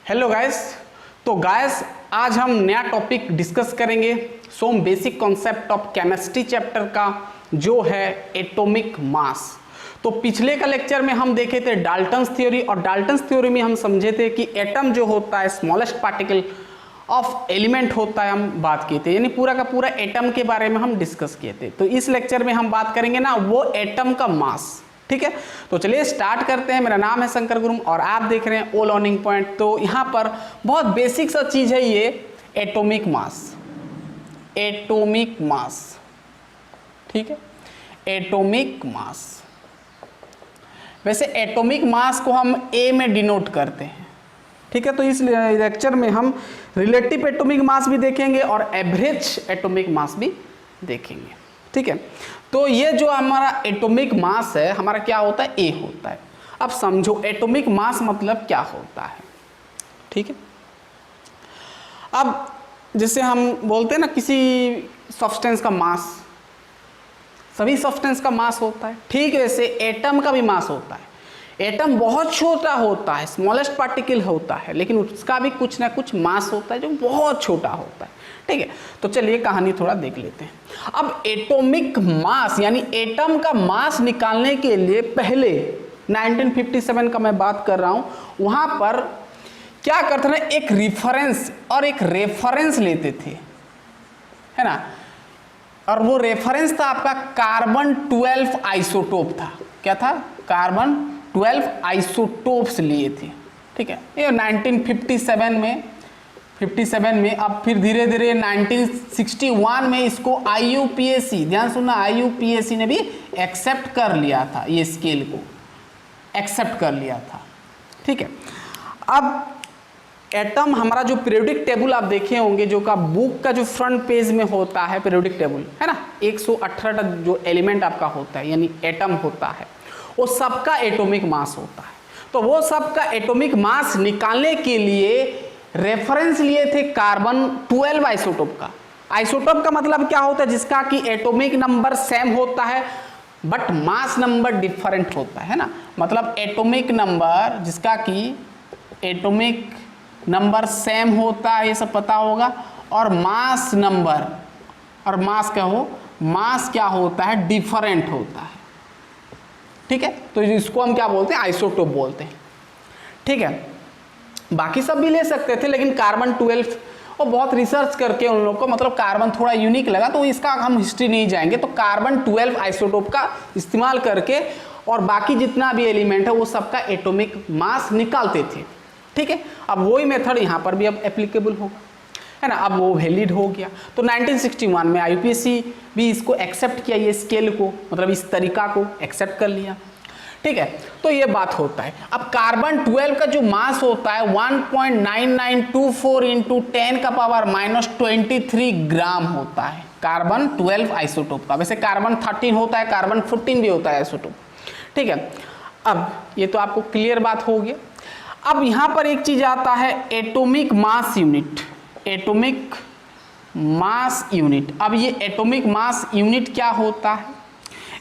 Hello guys. तो guys आज हम नया टॉपिक डिस्कस करेंगे some basic concept of chemistry chapter का, जो है एटॉमिक मास। तो पिछले का लेक्चर में हम देखे थे डाल्टन्स थ्योरी, और डाल्टन्स थ्योरी में हम समझे थे कि एटम जो होता है स्मॉलेस्ट पार्टिकल ऑफ एलिमेंट होता है, हम बात किए थे, यानी पूरा का पूरा एटम के बारे में हम डिस्कस किए थे। तो इस लेक्चर में हम बात करेंगे ना वो एटम का मास। ठीक है, तो चलिए स्टार्ट करते हैं। मेरा नाम है शंकर गुरुम और आप देख रहे हैं ऑल अर्निंग पॉइंट। तो यहाँ पर बहुत बेसिक सा चीज है ये एटॉमिक मास। एटॉमिक मास, ठीक है, एटॉमिक मास। वैसे एटॉमिक मास को हम ए में डिनोट करते हैं, ठीक है। तो इस लेक्चर में हम रिलेटिव एटॉमिक मास भी देखेंगे और एवरेज एटॉमिक मास भी देखेंगे, ठीक है। तो ये जो हमारा एटॉमिक मास है हमारा क्या होता है, ए होता है। अब समझो एटॉमिक मास मतलब क्या होता है, ठीक है। अब जैसे हम बोलते हैं ना किसी सब्सटेंस का मास, सभी सब्सटेंस का मास होता है, ठीक वैसे एटम का भी मास होता है। एटम बहुत छोटा होता है, स्मॉलेस्ट पार्टिकल होता है, लेकिन उसका भी कुछ ना कुछ मास होता है जो बहुत छोटा होता है, ठीक है। तो चलिए कहानी थोड़ा देख लेते हैं। अब एटॉमिक मास यानी एटम का मास निकालने के लिए पहले 1957 का मैं बात कर रहा हूं, वहां पर क्या करते थे, एक रिफरेंस और एक रेफरेंस लेते थे, है ना। और वो रेफरेंस था आपका कार्बन 12 आइसोटोप था। क्या था, कार्बन 12 आइसोटोप्स लिए थे, ठीक है। ये 1957 में 57 में, अब फिर धीरे धीरे 1961 में इसको IUPAC, ध्यान सुनना, IUPAC ने भी एक्सेप्ट कर लिया था, ये स्केल को एक्सेप्ट कर लिया था, ठीक है। अब एटम हमारा जो पीरियोडिक टेबल आप देखे होंगे, जो का बुक का जो फ्रंट पेज में होता है पीरियोडिक टेबल, है ना, 118 जो एलिमेंट आपका होता है यानी एटम होता है, वो सबका एटॉमिक मास होता है। तो वो सबका एटॉमिक मास निकालने के लिए रेफरेंस लिए थे कार्बन 12 आइसोटोप का। आइसोटोप का मतलब क्या होता है, जिसका कि एटॉमिक नंबर सेम होता है बट मास नंबर डिफरेंट होता है ना। मतलब एटॉमिक नंबर जिसका कि एटॉमिक नंबर सेम होता है, ये सब पता होगा, और मास नंबर और मास क्या हो, मास क्या होता है, डिफरेंट होता है, ठीक है। तो इसको हम क्या बोलते हैं, आइसोटोप बोलते हैं, ठीक है। बाकी सब भी ले सकते थे, लेकिन कार्बन 12 और बहुत रिसर्च करके उन लोग को मतलब कार्बन थोड़ा यूनिक लगा, तो इसका हम हिस्ट्री नहीं जाएंगे। तो कार्बन 12 आइसोटोप का इस्तेमाल करके और बाकी जितना भी एलिमेंट है वो सबका एटॉमिक मास निकालते थे, ठीक है। अब वही मेथड यहाँ पर भी अब एप्लीकेबल होगा, है ना। अब वो वैलिड हो गया। तो 1961 में IUPAC भी इसको एक्सेप्ट किया, ये स्केल को, मतलब इस तरीका को एक्सेप्ट कर लिया, ठीक है। तो ये बात होता है। अब कार्बन 12 का जो मास होता है 1.9924 इंटू 10 का पावर -23 ग्राम होता है, कार्बन 12 आइसोटोप का। वैसे कार्बन 13 होता है, कार्बन 14 भी होता है आइसोटोप, ठीक है। अब ये तो आपको क्लियर बात हो गई। अब यहाँ पर एक चीज आता है atomic mass unit, atomic mass unit. अब ये एटॉमिक मास यूनिट क्या होता है,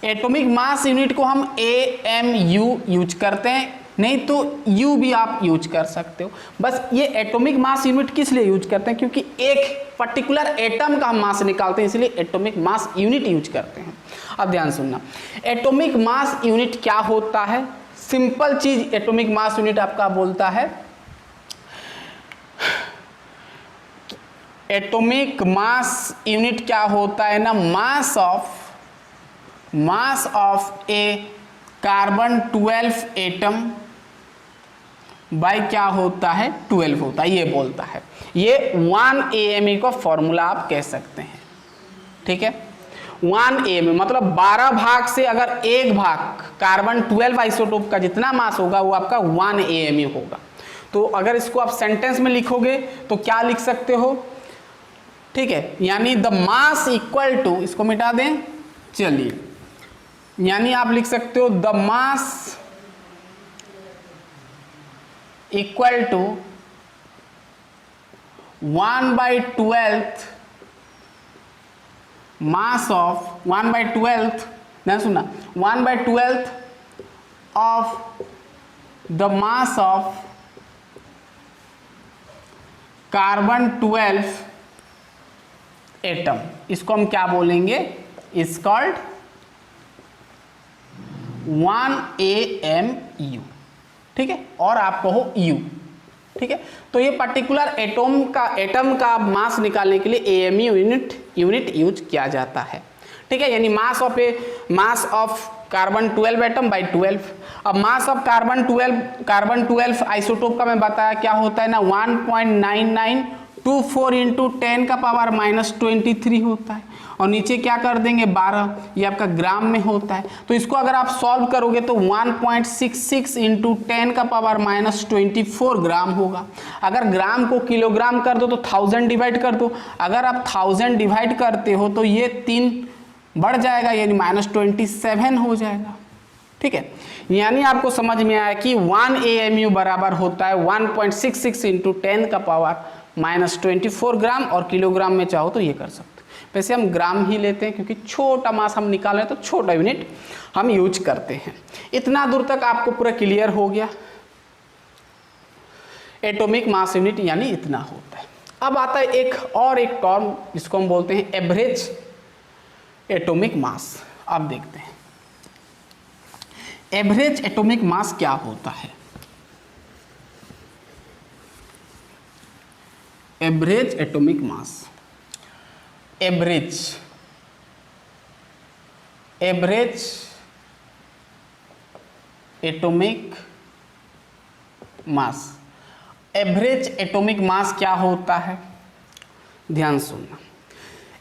एटॉमिक मास यूनिट को हम AMU यूज करते हैं, नहीं तो U भी आप यूज कर सकते हो। बस ये एटॉमिक मास यूनिट किस लिए यूज करते हैं, क्योंकि एक पर्टिकुलर एटम का हम मास निकालते हैं, इसलिए एटॉमिक मास यूनिट यूज करते हैं। अब ध्यान सुनना, एटॉमिक मास यूनिट क्या होता है। सिंपल चीज एटॉमिक मास यूनिट आपका बोलता है, एटॉमिक मास यूनिट क्या होता है ना, mass of A carbon 12 atom by क्या होता है, 12 होता है, ये बोलता है। ये 1 AME का फॉर्मूला आप कह सकते हैं, ठीक है। 1 AME मतलब 12 भाग से अगर एक भाग कार्बन 12 आइसोटोप का जितना मास होगा वो आपका 1 AME होगा। तो अगर इसको आप सेंटेंस में लिखोगे तो क्या लिख सकते हो, ठीक है, यानी द मास इक्वल टू, इसको मिटा दें, चलिए, यानी आप लिख सकते हो the mass equal to 1/12 mass of 1/12, नहीं सुना, 1/12 of the mass of carbon 12 atom, इसको हम क्या बोलेंगे, इज कॉल्ड 1AMU, ठीक है, और आप कहो U, ठीक है। तो ये पर्टिकुलर एटम का मास निकालने के लिए AMU यूनिट यूज किया जाता है, ठीक है, यानी मास ऑफ कार्बन 12 एटम बाई 12। अब मास ऑफ कार्बन 12 आइसोटोप का मैं बताया क्या होता है ना, 1.9924 इंटू 10 का पावर -23 होता है, और नीचे क्या कर देंगे 12, ये आपका ग्राम में होता है। तो इसको अगर आप सॉल्व करोगे तो 1.66 इंटू 10 का पावर -24 ग्राम होगा। अगर ग्राम को किलोग्राम कर दो तो 1000 डिवाइड कर दो, अगर आप 1000 डिवाइड करते हो तो ये 3 बढ़ जाएगा, यानी -27 हो जाएगा, ठीक है। यानी आपको समझ में आया कि 1 AMU बराबर होता है 1.66 इंटू 10 का पावर -24 ग्राम, और किलोग्राम में चाहो तो ये कर सकते। वैसे हम ग्राम ही लेते हैं क्योंकि छोटा मास हम निकाल रहे हैं, तो छोटा यूनिट हम यूज करते हैं। इतना दूर तक आपको पूरा क्लियर हो गया, एटॉमिक मास यूनिट यानी इतना होता है। अब आता है एक टर्म जिसको हम बोलते हैं एवरेज एटॉमिक मास। अब देखते हैं एवरेज एटॉमिक मास क्या होता है। Average atomic mass, average atomic mass, average atomic mass क्या होता है, ध्यान सुनना।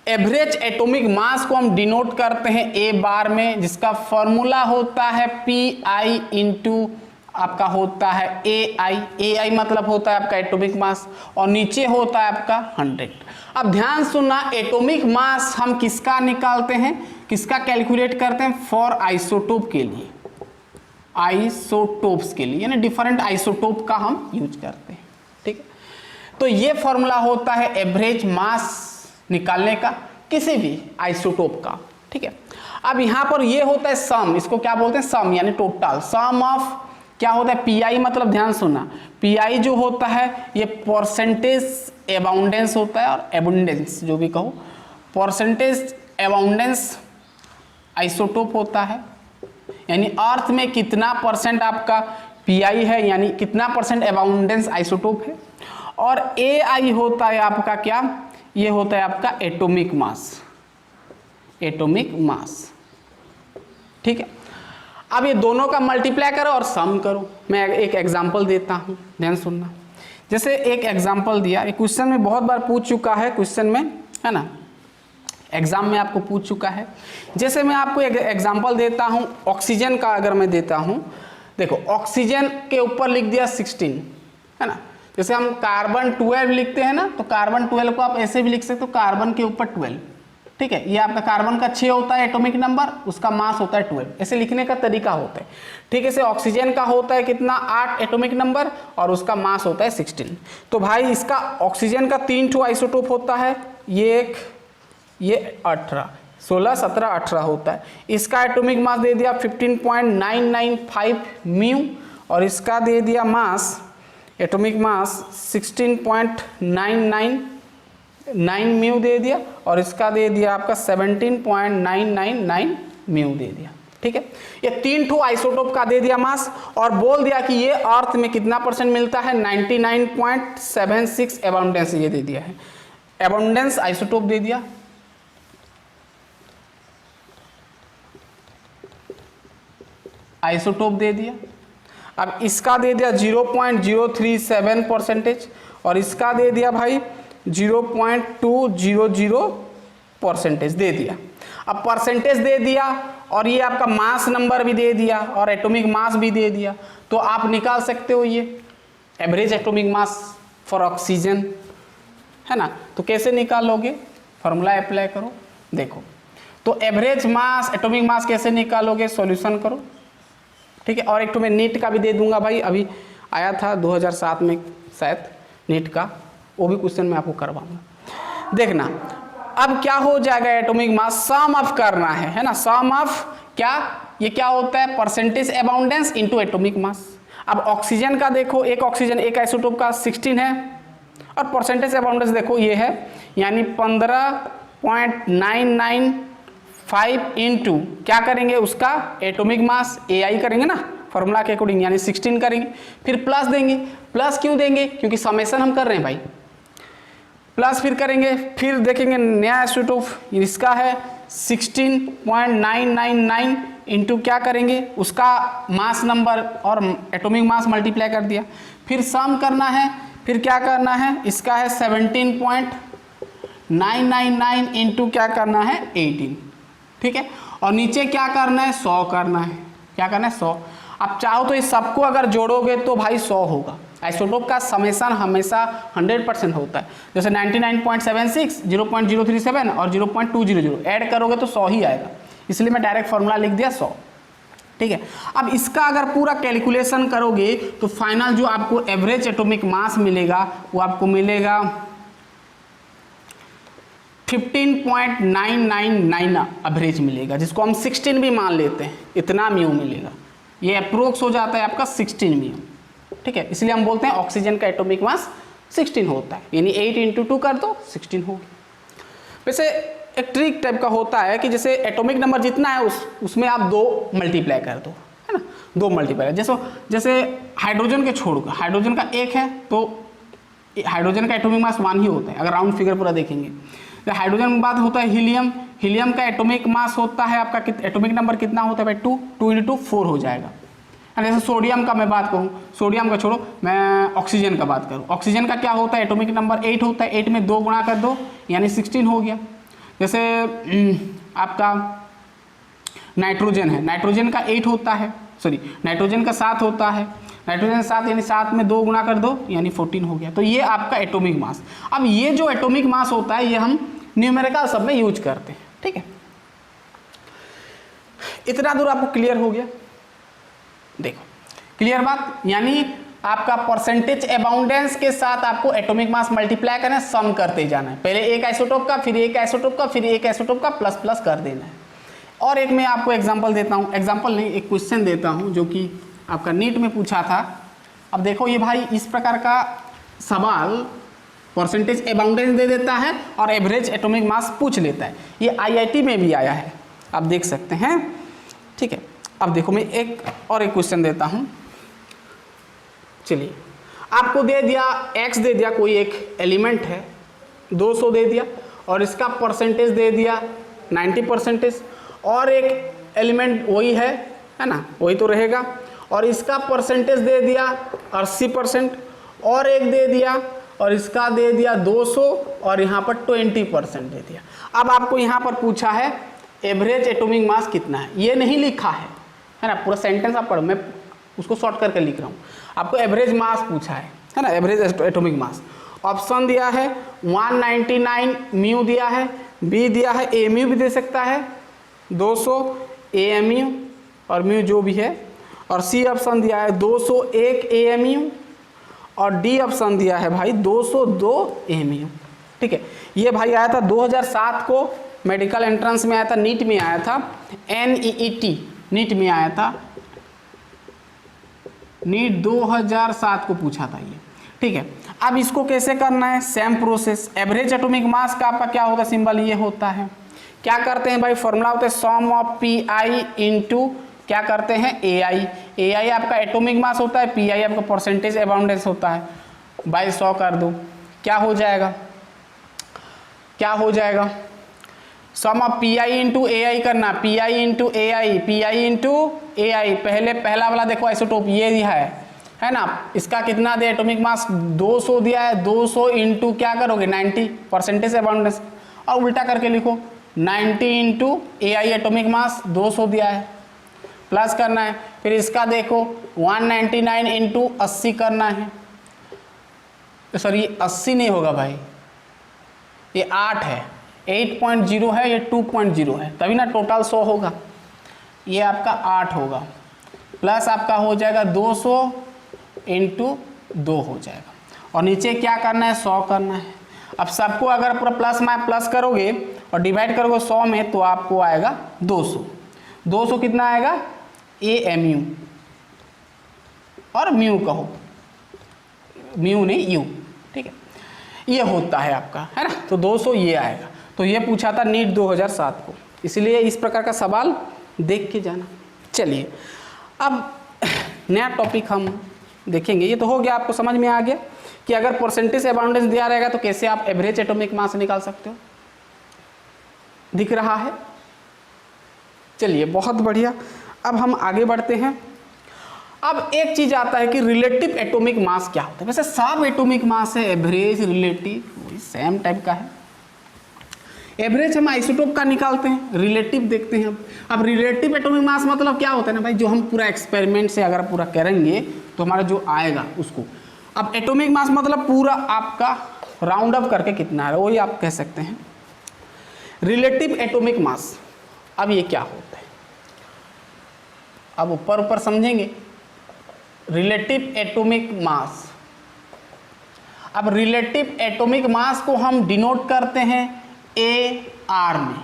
एवरेज एटॉमिक मास को हम डिनोट करते हैं ए बार में, जिसका फॉर्मूला होता है PI इंटू आपका होता है AI मतलब होता है आपका एटॉमिक मास, और नीचे होता है आपका 100। अब ध्यान सुनना, एटॉमिक मास हम किसका निकालते हैं, किसका कैलकुलेट करते हैं, फॉर आइसोटोप के लिए, आइसोटोप्स के लिए, यानी डिफरेंट आइसोटोप का हम यूज करते हैं, ठीक है। तो ये फॉर्मूला होता है एवरेज मास निकालने का किसी भी आइसोटोप का, ठीक है। अब यहाँ पर ये होता है सम, इसको क्या बोलते हैं, सम यानी टोटल, सम ऑफ क्या होता है PI मतलब, ध्यान सुनना, PI जो होता है ये परसेंटेज अबाउंडेंस होता है, और एबुंडेंस जो भी कहो, परसेंटेज अबाउंडेंस आइसोटोप होता है, यानी अर्थ में कितना परसेंट आपका PI है, यानी कितना परसेंट अबाउंडेंस आइसोटोप है। और AI होता है आपका क्या, ये होता है आपका एटॉमिक मास, एटॉमिक मास, ठीक है। अब ये दोनों का मल्टीप्लाई करो और सम करो। मैं एक एग्जांपल देता हूँ, ध्यान सुनना। जैसे एक एग्जांपल दिया, एक क्वेश्चन में बहुत बार पूछ चुका है, क्वेश्चन में है ना, एग्जाम में आपको पूछ चुका है। जैसे मैं आपको एक एग्जांपल देता हूँ, ऑक्सीजन का अगर मैं देता हूँ, देखो ऑक्सीजन के ऊपर लिख दिया 16, है ना। जैसे हम कार्बन 12 लिखते हैं ना, तो कार्बन 12 को आप ऐसे भी लिख सकते हो, कार्बन के ऊपर 12, ठीक है। ये आपका कार्बन का 6 होता है एटॉमिक नंबर, उसका मास होता है 12, ऐसे लिखने का तरीका होता है, ठीक है। ऐसे ऑक्सीजन का होता है कितना, 8 एटॉमिक नंबर, और उसका मास होता है 16। तो भाई इसका ऑक्सीजन का 3 ठो आइसोटोप होता है, ये 18, 16, 17, 18 होता है। इसका एटॉमिक मास दे दिया 15.995 म्यू, और इसका दे दिया मास, एटॉमिक मास 16.999 म्यू दे दिया, और इसका दे दिया आपका 17.999 म्यू दे दिया, ठीक है। ये 3 ठो आइसोटोप का दे दिया मास, और बोल दिया कि ये अर्थ में कितना परसेंट मिलता है, 99.76 अबाउंडेंस ये दे दिया है, अबाउंडेंस आइसोटोप दे दिया। आइसोटोप दे दिया। अब इसका दे दिया 0.037 परसेंटेज, और इसका दे दिया भाई 0.200 परसेंटेज दे दिया। अब परसेंटेज दे दिया, और ये आपका मास नंबर भी दे दिया, और एटॉमिक मास भी दे दिया, तो आप निकाल सकते हो ये average atomic mass for oxygen, है ना। तो कैसे निकालोगे, फॉर्मूला अप्लाई करो, देखो। तो एवरेज मास एटॉमिक मास कैसे निकालोगे, सॉल्यूशन करो, ठीक है। और एक तो मैं नीट का भी दे दूंगा भाई, अभी आया था 2007 में शायद नीट का, वो भी क्वेश्चन मैं आपको करवाऊंगा, देखना। अब क्या हो जाएगा, एटॉमिक मास सम ऑफ करना है ना, सम ऑफ क्या, ये क्या होता है, percentage abundance into atomic mass. अब ऑक्सीजन का देखो, एक ऑक्सीजन एक आइसोटोप का 16 है, और परसेंटेज अबाउंडेंस देखो ये है, यानी 15.995 इंटू क्या करेंगे उसका एटॉमिक मास AI करेंगे ना फॉर्मूला के अकॉर्डिंग, यानी 16 करेंगे, फिर प्लस देंगे। प्लस क्यों देंगे? क्योंकि समेशन हम कर रहे हैं भाई, प्लस फिर करेंगे, फिर देखेंगे नया एसिटोप इसका है 16.999 इंटू क्या करेंगे उसका मास नंबर और एटॉमिक मास मल्टीप्लाई कर दिया, फिर सम करना है, फिर क्या करना है इसका है 17.999 इंटू क्या करना है 18, ठीक है। और नीचे क्या करना है 100 करना है, क्या करना है 100। अब चाहो तो इस सबको अगर जोड़ोगे तो भाई 100 होगा। आइसोटोप का समेशन हमेशा 100% होता है, जैसे 99.76, 0.037 और 0.200 ऐड करोगे तो 100 ही आएगा, इसलिए मैं डायरेक्ट फॉर्मूला लिख दिया 100, ठीक है। अब इसका अगर पूरा कैलकुलेशन करोगे तो फाइनल जो आपको एवरेज एटॉमिक मास मिलेगा वो आपको मिलेगा 15.999 एवरेज मिलेगा, जिसको हम 16 भी मान लेते हैं, इतना म्यू मिलेगा। ये अप्रोक्स हो जाता है आपका 16 म्यू, ठीक है। इसलिए हम बोलते हैं ऑक्सीजन का एटॉमिक मास 16 होता है, यानी 8 इंटू 2 कर दो 16 होगी। वैसे एक ट्रिक टाइप का होता है कि जैसे एटॉमिक नंबर जितना है उसमें आप 2 मल्टीप्लाई कर दो, है ना, 2 मल्टीप्लाई। जैसे हाइड्रोजन के छोड़कर हाइड्रोजन का 1 है तो हाइड्रोजन का एटॉमिक मास 1 ही होता है, अगर राउंड फिगर पूरा देखेंगे। तो हाइड्रोजन के बाद होता है हीलियम, हीलियम का एटॉमिक मास होता है आपका एटॉमिक नंबर कितना होता है भाई 2, 2 इंटू 4 हो जाएगा। जैसे सोडियम का मैं बात करूँ, सोडियम का छोड़ो, मैं ऑक्सीजन का बात करूँ, ऑक्सीजन का क्या होता है एटॉमिक नंबर 8 होता है, 8 में 2 गुणा कर दो यानी 16 हो गया। जैसे आपका नाइट्रोजन है, नाइट्रोजन का 8 होता है, सॉरी नाइट्रोजन का 7 होता है, नाइट्रोजन 7 यानी 7 में 2 गुणा कर दो यानी 14 हो गया। तो ये आपका एटॉमिक मास। अब ये जो एटॉमिक मास होता है ये हम न्यूमेरिकल सब में यूज करते हैं, ठीक है। इतना दूर आपको क्लियर हो गया? देखो क्लियर बात, यानी आपका परसेंटेज अबाउंडेंस के साथ आपको एटॉमिक मास मल्टीप्लाई करना है, सम करते जाना है, पहले एक आइसोटोप का, फिर एक आइसोटोप का, फिर एक आइसोटोप का, प्लस प्लस कर देना है। और एक मैं आपको एग्जांपल देता हूँ, एग्जांपल नहीं एक क्वेश्चन देता हूँ जो कि आपका नीट में पूछा था। अब देखो ये भाई इस प्रकार का सवाल परसेंटेज अबाउंडेंस दे देता है और एवरेज एटॉमिक मास पूछ लेता है, ये IIT में भी आया है, आप देख सकते हैं, ठीक है। अब देखो मैं एक क्वेश्चन देता हूँ, चलिए आपको दे दिया x दे दिया, कोई एक एलिमेंट है 200 दे दिया और इसका परसेंटेज दे दिया 90%, और एक एलिमेंट वही है ना, वही तो रहेगा, और इसका परसेंटेज दे दिया 80%, और एक दे दिया और इसका दे दिया 200 और यहाँ पर 20% दे दिया। अब आपको यहाँ पर पूछा है एवरेज एटॉमिक मास कितना है, ये नहीं लिखा है ना, पूरा सेंटेंस आप पढ़ो, मैं उसको शॉर्ट करके लिख रहा हूँ। आपको एवरेज मास पूछा है ना, एवरेज एटॉमिक मास। ऑप्शन दिया है 199 म्यू दिया है, बी दिया है AMU भी दे सकता है 200 AMU और म्यू जो भी है, और सी ऑप्शन दिया है 201 AMU, और डी ऑप्शन दिया है भाई 202 AMU, ठीक है। ये भाई आया था 2007 को, मेडिकल एंट्रेंस में आया था, नीट में आया था, NEET नीट में आया था, नीट 2007 को पूछा था ये, ठीक है। अब इसको कैसे करना है, same process. Average atomic mass का आपका क्या होता है, सिंबल ये होता है, क्या करते हैं भाई फॉर्मूला होता है सम ऑफ PI इंटू क्या करते हैं AI। AI आपका एटॉमिक मास होता है, PI आपका परसेंटेज अबाउंडेंस होता है, बाई 100 कर दो, क्या हो जाएगा, क्या हो जाएगा, सम ऑफ PI इंटू AI करना, PI into AI, PI into AI। पहला वाला देखो आइसोटोप ये दिया है ना, इसका कितना दिया एटॉमिक मास 200 दिया है, 200 इंटू क्या करोगे 90 परसेंटेज अबाउंडेंस, और उल्टा करके लिखो 90 इंटू AI एटॉमिक मास 200 दिया है, प्लस करना है, फिर इसका देखो 199 इंटू 80 करना है, सॉरी 80 नहीं होगा भाई, ये 8 है, 8.0 है, ये 2.0 है, तभी ना टोटल 100 होगा, ये आपका 8 होगा, प्लस आपका हो जाएगा 200 इंटू 2 हो जाएगा, और नीचे क्या करना है 100 करना है। अब सबको अगर पूरा प्लस में प्लस करोगे और डिवाइड करोगे 100 में तो आपको आएगा 200, 200 कितना आएगा AMU, और म्यू कहो, म्यू नहीं यू, ठीक है। ये होता है आपका, है ना। तो 200 ये आएगा। तो ये पूछा था नीट 2007 को, इसलिए इस प्रकार का सवाल देख के जाना। चलिए अब नया टॉपिक हम देखेंगे। ये तो हो गया, आपको समझ में आ गया कि अगर परसेंटेज अबाउंडेंस दिया रहेगा तो कैसे आप एवरेज एटॉमिक मास निकाल सकते हो। दिख रहा है? चलिए बहुत बढ़िया। अब हम आगे बढ़ते हैं। अब एक चीज आता है कि रिलेटिव एटॉमिक मास क्या होता है। वैसे सब एटॉमिक मास है, एवरेज, रिलेटिव, वही सेम टाइप का है। एवरेज हम आइसोटोप का निकालते हैं, रिलेटिव देखते हैं। अब रिलेटिव एटॉमिक मास मतलब क्या होता है ना भाई, जो हम पूरा एक्सपेरिमेंट से अगर पूरा करेंगे तो हमारा जो आएगा उसको। अब एटॉमिक मास मतलब पूरा आपका राउंड अप करके कितना है वही आप कह सकते हैं। रिलेटिव एटॉमिक मास, अब ये क्या होता है, अब ऊपर ऊपर समझेंगे। रिलेटिव एटॉमिक मास, अब रिलेटिव एटॉमिक मास को हम डिनोट करते हैं AR में।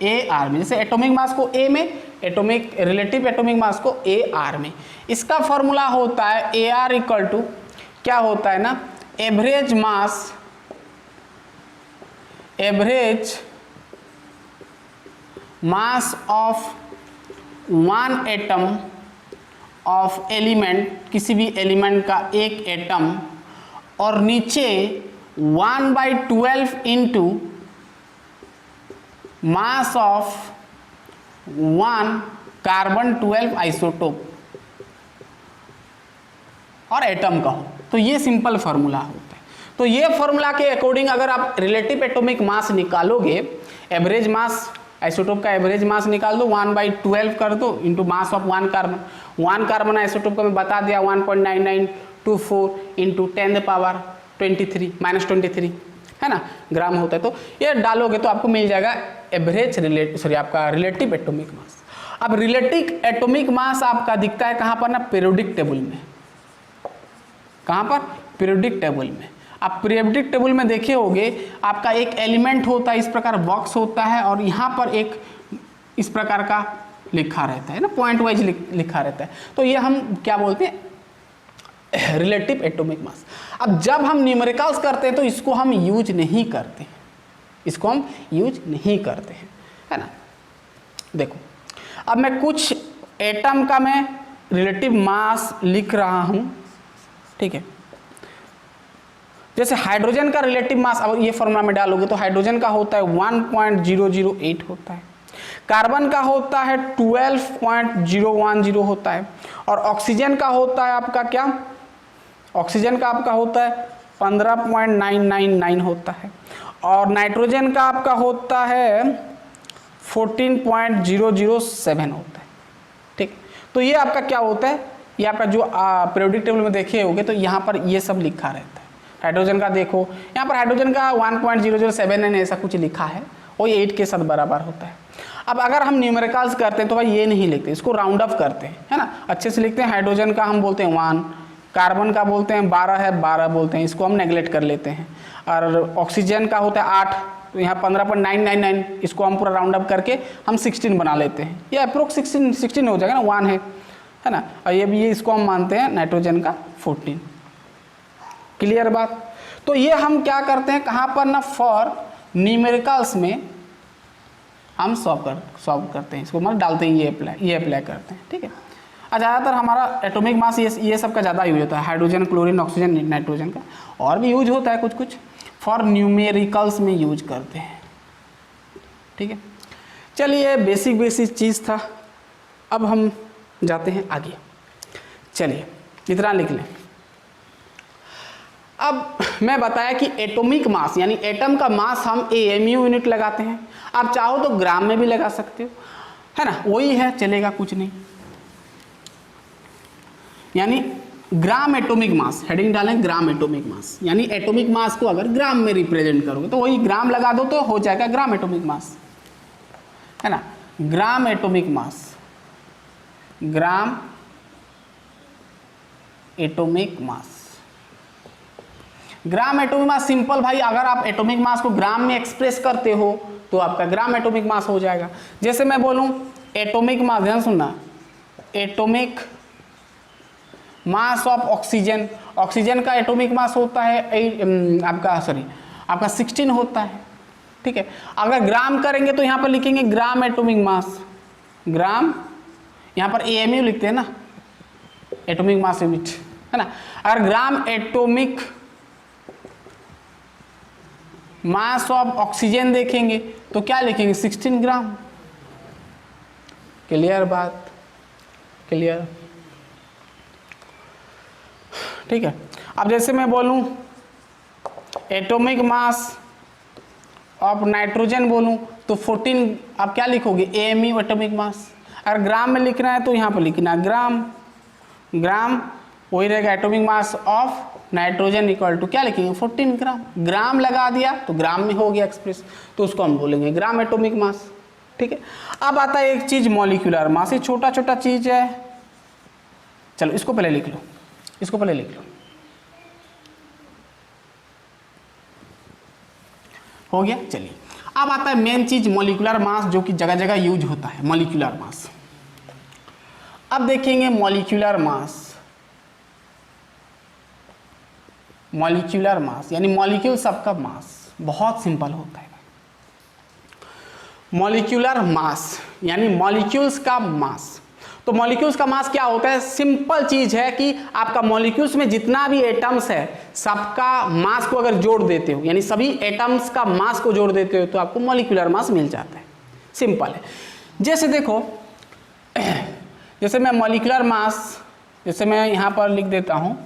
AR में, जैसे एटॉमिक मास को A में, एटॉमिक रिलेटिव एटॉमिक मास को AR में। इसका फॉर्मूला होता है AR इक्वल टू क्या होता है ना, average mass, average mass of one atom of element, किसी भी एलिमेंट का एक एटम, और नीचे 1/12 into mass of one carbon 12 isotope और एटम का हो। तो ये सिंपल फार्मूला होता है। तो ये फार्मूला के अकॉर्डिंग अगर आप रिलेटिव एटॉमिक मास निकालोगे, एवरेज मास, आइसोटोप का एवरेज मास निकाल दो, 1/12 कर दो into mass of one carbon. One carbon isotope को मैं बता दिया 1.9924 इंटू 10⁻23 -23, है ना, ग्राम होता है। तो ये डालोगे तो आपको मिल जाएगा एवरेज आपका रिलेटिव एटॉमिक मास। अब रिलेटिव एटॉमिक मास आपका दिखता है कहाँ पर ना, पीरियोडिक टेबल में। कहाँ पर? पीरियोडिक टेबल में। आप पीरियोडिक टेबल में देखे होंगे आपका एक एलिमेंट होता है इस प्रकार बॉक्स होता है, और यहाँ पर एक इस प्रकार का लिखा रहता है ना, पॉइंट वाइज लिखा रहता है। तो ये हम क्या बोलते हैं, रिलेटिव एटॉमिक मास। अब जब हम न्यूमेरिकल्स करते हैं तो इसको हम यूज नहीं करते हैं, इसको हम यूज नहीं करते हैं, है ना। देखो अब मैं कुछ एटम का मैं रिलेटिव मास लिख रहा हूँ, ठीक है। जैसे हाइड्रोजन का रिलेटिव मास, अब ये फॉर्मूला में डालोगे तो हाइड्रोजन का होता है 1.008 होता है, कार्बन का होता है 12.010 होता है, और ऑक्सीजन का होता है आपका क्या, ऑक्सीजन का आपका होता है 15.999 होता है, और नाइट्रोजन का आपका होता है 14.007 होता है, ठीक। तो ये आपका क्या होता है, ये आपका जो पीरियोडिक टेबल में देखे होगे तो यहाँ पर ये सब लिखा रहता है। हाइड्रोजन का देखो यहाँ पर हाइड्रोजन का 1.0079 ऐसा कुछ लिखा है, वही 8 के साथ बराबर होता है। अब अगर हम न्यूमेरिकल्स करते हैं तो भाई ये नहीं लिखते, इसको राउंड अप करते हैं, है ना, अच्छे से लिखते हैं। हाइड्रोजन का हम बोलते हैं 1, कार्बन का बोलते हैं 12 है, 12 बोलते हैं, इसको हम नेगलेक्ट कर लेते हैं। और ऑक्सीजन का होता है 8, तो यहाँ 15.999, इसको हम पूरा राउंड अप करके हम 16 बना लेते हैं। ये अप्रोक्स 16 हो जाएगा ना, 1 है ना। और ये भी इसको हम मानते हैं नाइट्रोजन का 14। क्लियर बात। तो ये हम क्या करते हैं कहाँ पर ना, फॉर न्यूमेरिकल्स में हम सॉल्व करते हैं, इसको मतलब डालते हैं, ये अप्लाई करते हैं, ठीक है। और ज़्यादातर हमारा एटॉमिक मास ये सब का ज़्यादा यूज होता है, हाइड्रोजन, क्लोरीन, ऑक्सीजन, नाइट्रोजन का, और भी यूज होता है कुछ कुछ, फॉर न्यूमेरिकल्स में यूज करते हैं, ठीक है। चलिए बेसिक चीज़ था। अब हम जाते हैं आगे। चलिए इतना लिख लें। अब मैं बताया कि एटॉमिक मास यानी एटम का मास हम AMU यूनिट लगाते हैं, आप चाहो तो ग्राम में भी लगा सकते हो, है ना, वही है, चलेगा, कुछ नहीं। यानी ग्राम एटॉमिक मास, हेडिंग डालें ग्राम एटॉमिक मास, यानी एटॉमिक मास को अगर ग्राम में रिप्रेजेंट करोगे तो वही ग्राम लगा दो तो हो जाएगा ग्राम एटॉमिक मास, है ना। Gram atomic mass, gram atomic mass, gram atomic mass simple भाई, अगर आप एटॉमिक मास को ग्राम में एक्सप्रेस करते हो तो आपका ग्राम एटॉमिक मास हो जाएगा। जैसे मैं बोलूं एटॉमिक मास, ध्यान सुनना, atomic mass of oxygen, oxygen का एटॉमिक मास होता है आपका आपका 16 होता है। ठीक है, अगर ग्राम करेंगे तो यहाँ पर लिखेंगे ग्राम एटॉमिक मास, ग्राम, यहाँ पर एएमयू लिखते हैं ना, एटॉमिक मास यूनिट, है ना। अगर gram atomic mass of oxygen देखेंगे तो क्या लिखेंगे 16 ग्राम। क्लियर बात, क्लियर। ठीक है, अब जैसे मैं बोलूं एटॉमिक मास ऑफ नाइट्रोजन बोलूं तो 14, आप क्या लिखोगे एएमयू एटॉमिक मास। अगर ग्राम में लिखना है तो यहाँ पर लिखना ग्राम, ग्राम वही रहेगा atomic mass of nitrogen equal to क्या लिखेंगे 14 ग्राम। ग्राम लगा दिया तो ग्राम में हो गया एक्सप्रेस, तो उसको हम बोलेंगे ग्राम एटॉमिक मास। ठीक है, अब आता है एक चीज मॉलिक्यूलर मास, ये छोटा छोटा चीज है। चलो इसको पहले लिख लो, इसको पहले लिख लो, हो गया। चलिए अब आता है मेन चीज मॉलिक्यूलर मास, जो कि जगह जगह यूज होता है, मॉलिक्यूलर मास। अब देखेंगे मॉलिक्यूलर मास, मॉलिक्यूलर मास यानी मॉलिक्यूल सबका मास बहुत सिंपल होता है। मॉलिक्यूलर मास यानी मॉलिक्यूल्स का मास। तो मॉलिक्यूल्स का मास क्या होता है, सिंपल चीज है कि आपका मॉलिक्यूल्स में जितना भी एटम्स है सबका मास को अगर जोड़ देते हो, यानी सभी एटम्स का मास को जोड़ देते हो तो आपको मॉलिक्यूलर मास मिल जाता है। सिंपल है। जैसे देखो, जैसे मैं मॉलिक्यूलर मास, जैसे मैं यहाँ पर लिख देता हूँ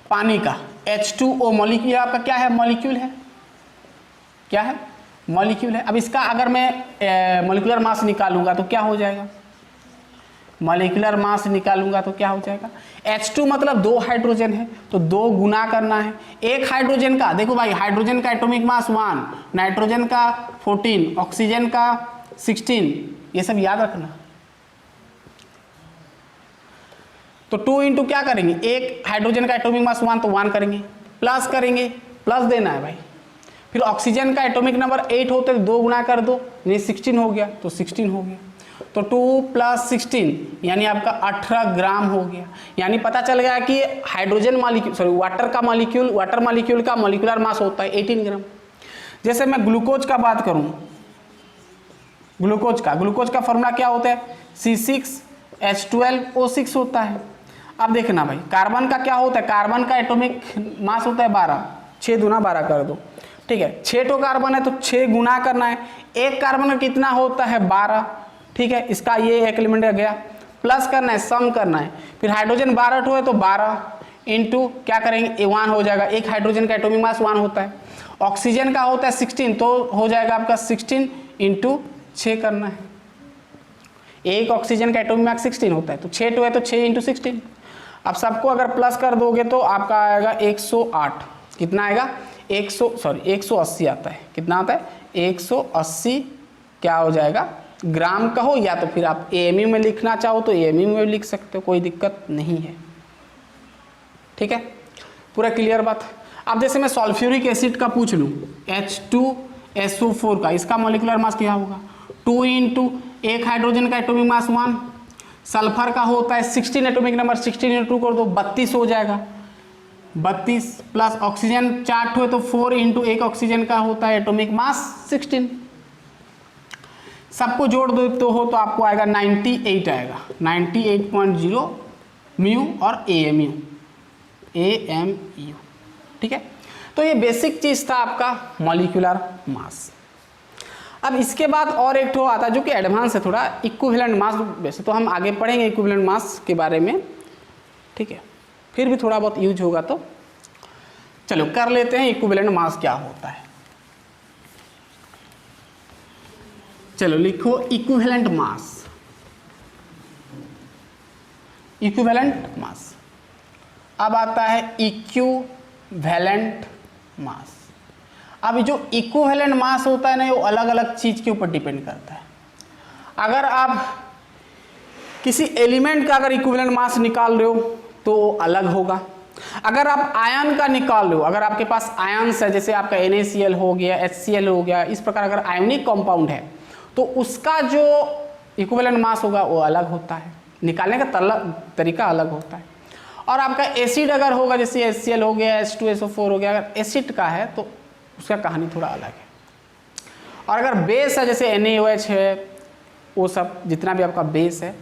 पानी का H2O मॉलिक्यूल, आपका क्या है मॉलिक्यूल है, क्या है मॉलिक्यूल है। अब इसका अगर मैं मॉलिक्यूलर मास निकालूंगा तो क्या हो जाएगा, मॉलिक्यूलर मास निकालूंगा तो क्या हो जाएगा, H2 मतलब 2 हाइड्रोजन है तो 2 गुना करना है। एक हाइड्रोजन का, देखो भाई हाइड्रोजन का एटॉमिक मास 1, नाइट्रोजन का 14, ऑक्सीजन का 16, ये सब याद रखना। तो 2 इंटू क्या करेंगे, एक हाइड्रोजन का एटॉमिक मास 1 तो 1 करेंगे, प्लस करेंगे, प्लस देना है भाई। फिर ऑक्सीजन का एटॉमिक नंबर 8 होते तो 2 गुना कर दो, यानी 16 हो गया तो 16 हो गया। तो 2 + 16 यानी आपका 18 ग्राम हो गया। यानी पता चल गया कि हाइड्रोजन मॉलिक्यूल, सॉरी वाटर का मॉलिक्यूल, वाटर मॉलिक्यूल का मॉलिक्यूलर मास होता है 18 ग्राम। जैसे मैं ग्लूकोज का बात करूं, ग्लूकोज का फॉर्मूला क्या होता है C6H12O6 होता है। अब देखना भाई कार्बन का क्या होता है, कार्बन का एटॉमिक मास होता है 12, 6 दूना 12 कर दो, ठीक है। 6 तो कार्बन है तो 6 गुना करना है, एक कार्बन का कितना होता है 12, ठीक है। इसका ये एक एलिमेंट गया, प्लस करना है, सम करना है। फिर हाइड्रोजन 12 है तो 12 इंटू क्या करेंगे 1 हो जाएगा, एक हाइड्रोजन का एटॉमिक मास 1 होता है। ऑक्सीजन का होता है 16 तो हो जाएगा आपका 16 इंटू 6 करना है, एक ऑक्सीजन का एटॉमिक मास 16 होता है तो 6 है तो 6 इंटू 16। अब सबको अगर प्लस कर दोगे तो आपका आएगा 108, कितना आएगा 180 आता है, कितना आता है 180 क्या हो जाएगा ग्राम का हो, या तो फिर आप एएमयू में लिखना चाहो तो एएमयू में लिख सकते हो, कोई दिक्कत नहीं है, ठीक है। पूरा क्लियर बात। अब जैसे मैं सल्फ्यूरिक एसिड का पूछ लूँ H2SO4 का, इसका मॉलिक्यूलर मास क्या होगा 2 इंटू एक हाइड्रोजन का एटॉमिक मास 1, सल्फर का होता है 16 एटॉमिक नंबर, 16 इंटू 2 कर दो 32 हो जाएगा, 32 प्लस ऑक्सीजन 4 है तो 4 इंटू एक ऑक्सीजन का होता है एटॉमिक मास 16, सबको जोड़ दो तो हो तो आपको आएगा 98 आएगा, 98.0 म्यू और एएमयू, ठीक है। तो ये बेसिक चीज था आपका मॉलिक्यूलर मास। अब इसके बाद और एक ठो आता है जो कि एडवांस है थोड़ा, इक्विवेलेंट मास। वैसे तो हम आगे पढ़ेंगे इक्विवेलेंट मास के बारे में, ठीक है, फिर भी थोड़ा बहुत यूज होगा तो चलो कर लेते हैं इक्विवेलेंट मास क्या होता है। चलो लिखो इक्विवेलेंट मास, इक्विवेलेंट मास। अब आता है इक्विवेलेंट मास। अब जो इक्विवेलेंट मास होता है ना वो अलग अलग चीज के ऊपर डिपेंड करता है। अगर आप किसी एलिमेंट का अगर इक्विवेलेंट मास निकाल रहे हो तो अलग होगा। अगर आप आयन का निकाल रहे हो, अगर आपके पास आयन्स है जैसे आपका NaCl हो गया, HCl हो गया, इस प्रकार अगर आयोनिक कंपाउंड है तो उसका जो इक्विवेलेंट मास होगा वो अलग होता है, निकालने का तरीका अलग होता है। और आपका एसिड अगर होगा जैसे HCl हो गया, H2SO4 हो गया, अगर एसिड का है तो उसका कहानी थोड़ा अलग है। और अगर बेस है जैसे NaOH है, वो सब जितना भी आपका बेस है,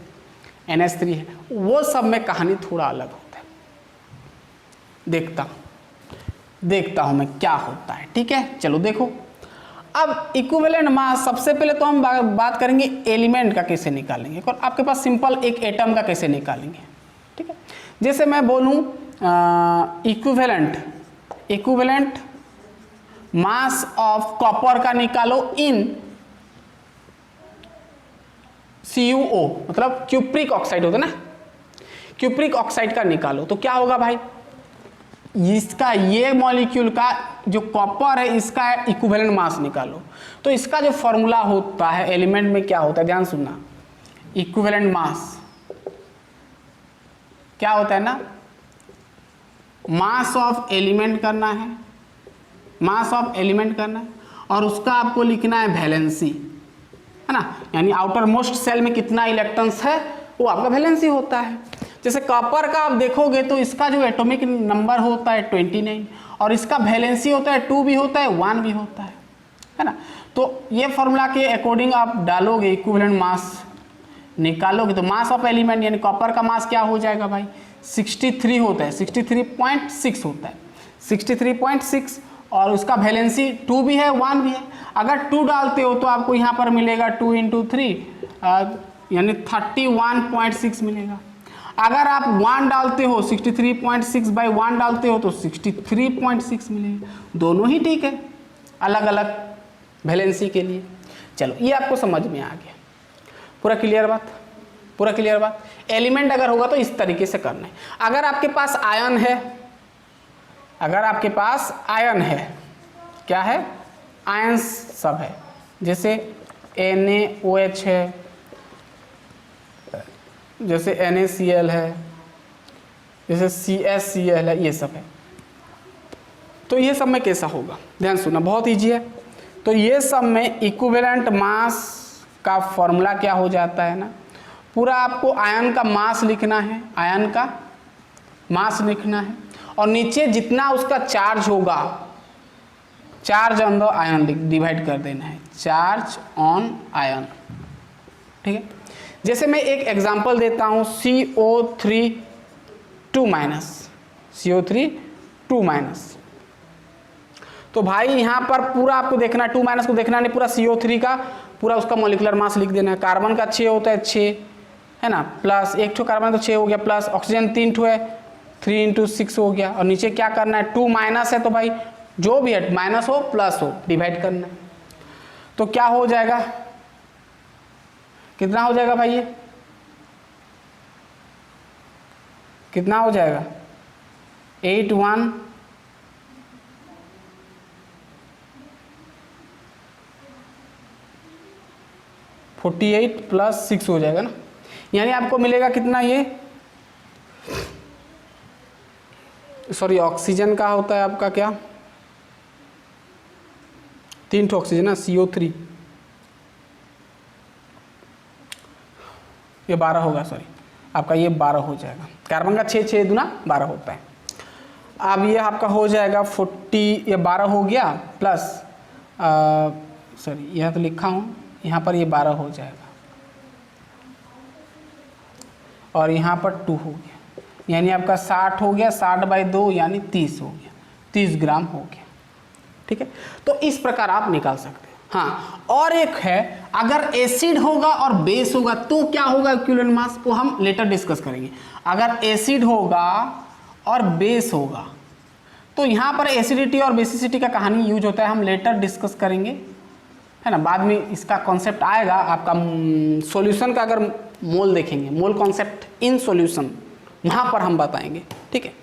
NH3 है, वो सब में कहानी थोड़ा अलग होता है। देखता हूँ मैं क्या होता है, ठीक है। चलो देखो, अब इक्विवेलेंट मास, सबसे पहले तो हम बात करेंगे एलिमेंट का कैसे निकालेंगे, और आपके पास सिंपल एक एटम का कैसे निकालेंगे, ठीक है। जैसे मैं बोलूँ इक्विवेलेंट मास ऑफ कॉपर का निकालो इन CuO, मतलब क्यूप्रिक ऑक्साइड होता है ना, क्यूप्रिक ऑक्साइड का निकालो, तो क्या होगा भाई, इसका ये मॉलिक्यूल का जो कॉपर है इसका इक्विवेलेंट मास निकालो। तो इसका जो फॉर्मूला होता है एलिमेंट में क्या होता है, ध्यान सुनना, इक्विवेलेंट मास क्या होता है ना, मास ऑफ एलिमेंट करना है, मास ऑफ एलिमेंट करना है, और उसका आपको लिखना है वैलेंसी, है ना, यानी आउटर मोस्ट सेल में कितना इलेक्ट्रॉन्स है वो आपका वैलेंसी होता है। जैसे कॉपर का आप देखोगे तो इसका जो एटॉमिक नंबर होता है 29, और इसका वैलेंसी होता है 2 भी होता है, 1 भी होता है ना। तो ये फॉर्मूला के अकॉर्डिंग आप डालोगे, इक्विवेलेंट मास निकालोगे, तो मास ऑफ एलिमेंट यानी कॉपर का मास क्या हो जाएगा भाई, 63 होता है, 63.6 होता है, 63.6, और उसका वैलेंसी 2 भी है, 1 भी है। अगर 2 डालते हो तो आपको यहाँ पर मिलेगा 2 × 3 यानी 31.6 मिलेगा। अगर आप 1 डालते हो 63.6/1 डालते हो तो 63.6 मिलेगा। दोनों ही ठीक है, अलग अलग वैलेंसी के लिए। चलो ये आपको समझ में आ गया, पूरा क्लियर बात, पूरा क्लियर बात। एलिमेंट अगर होगा तो इस तरीके से करना है। अगर आपके पास आयन है, अगर आपके पास आयन है, क्या है, आयंस सब है, जैसे NaOH है, जैसे NaCl है, जैसे CsCl है, ये सब है, तो ये सब में कैसा होगा, ध्यान सुनना, बहुत ईजी है। तो ये सब में इक्विवेलेंट मास का फॉर्मूला क्या हो जाता है ना, पूरा आपको आयन का मास लिखना है, आयन का मास लिखना है, और नीचे जितना उसका चार्ज होगा, charge on the ion divide कर देना है, चार्ज ऑन आयन, ठीक है। जैसे मैं एक एग्जांपल देता हूँ, CO3 2-, तो भाई यहाँ पर पूरा आपको देखना, 2- को देखना नहीं, पूरा CO3 का पूरा उसका मॉलिक्यूलर मास लिख देना है। कार्बन का 6 होता है, 6 है ना, प्लस 1 ठो कार्बन तो 6 हो गया, प्लस ऑक्सीजन 3 ठो है, 3 × 6 हो गया, और नीचे क्या करना है, 2- है तो भाई जो भी है माइनस हो प्लस हो डिवाइड करना है। तो क्या हो जाएगा, कितना हो जाएगा भाई, ये कितना हो जाएगा, 8 48 + 6 हो जाएगा ना, यानी आपको मिलेगा कितना, ये सॉरी ऑक्सीजन का होता है आपका क्या, 3 ठो ऑक्सीजन ना, CO3, ये 12 होगा, सॉरी आपका ये 12 हो जाएगा, कार्बन का 6 दूना 12 होता है। अब ये आपका हो जाएगा 40, ये 12 हो गया, प्लस सॉरी यहाँ तो लिखा हूँ, यहाँ पर ये 12 हो जाएगा, और यहाँ पर 2 हो गया, यानी आपका 60 हो गया, 60/2 यानी 30 हो गया, 30 ग्राम हो गया, ठीक है। तो इस प्रकार आप निकाल सकते हैं। हाँ, और एक है, अगर एसिड होगा और बेस होगा तो क्या होगा इक्विवेलेंट मास, को हम लेटर डिस्कस करेंगे। अगर एसिड होगा और बेस होगा तो यहाँ पर एसिडिटी और बेसिसिटी का कहानी यूज होता है, हम लेटर डिस्कस करेंगे, है ना, बाद में इसका कॉन्सेप्ट आएगा आपका सॉल्यूशन का। अगर मोल देखेंगे, मोल कॉन्सेप्ट इन सॉल्यूशन, वहाँ पर हम बताएंगे, ठीक है।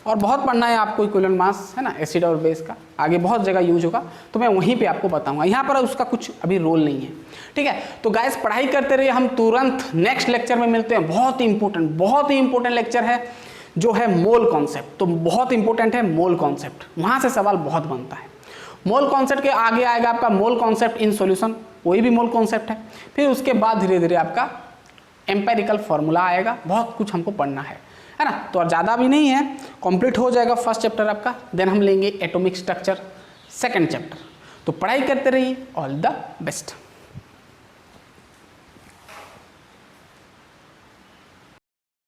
और बहुत पढ़ना है आपको इक्विवेलेंट मास, है ना, एसिड और बेस का, आगे बहुत जगह यूज होगा, तो मैं वहीं पे आपको बताऊंगा, यहाँ पर उसका कुछ अभी रोल नहीं है, ठीक है। तो गाइस पढ़ाई करते रहिए, हम तुरंत नेक्स्ट लेक्चर में मिलते हैं। बहुत ही इंपॉर्टेंट लेक्चर है जो है मोल कॉन्सेप्ट, तो बहुत इंपॉर्टेंट है मोल कॉन्सेप्ट, वहाँ से सवाल बहुत बनता है। मोल कॉन्सेप्ट के आगे आएगा आपका मोल कॉन्सेप्ट इन सॉल्यूशन, वही भी मोल कॉन्सेप्ट है। फिर उसके बाद धीरे धीरे आपका एम्पेरिकल फॉर्मूला आएगा, बहुत कुछ हमको पढ़ना है, है ना। तो और ज़्यादा भी नहीं है, कंप्लीट हो जाएगा फर्स्ट चैप्टर आपका, देन हम लेंगे एटॉमिक स्ट्रक्चर सेकंड चैप्टर। तो पढ़ाई करते रहिए, ऑल द बेस्ट।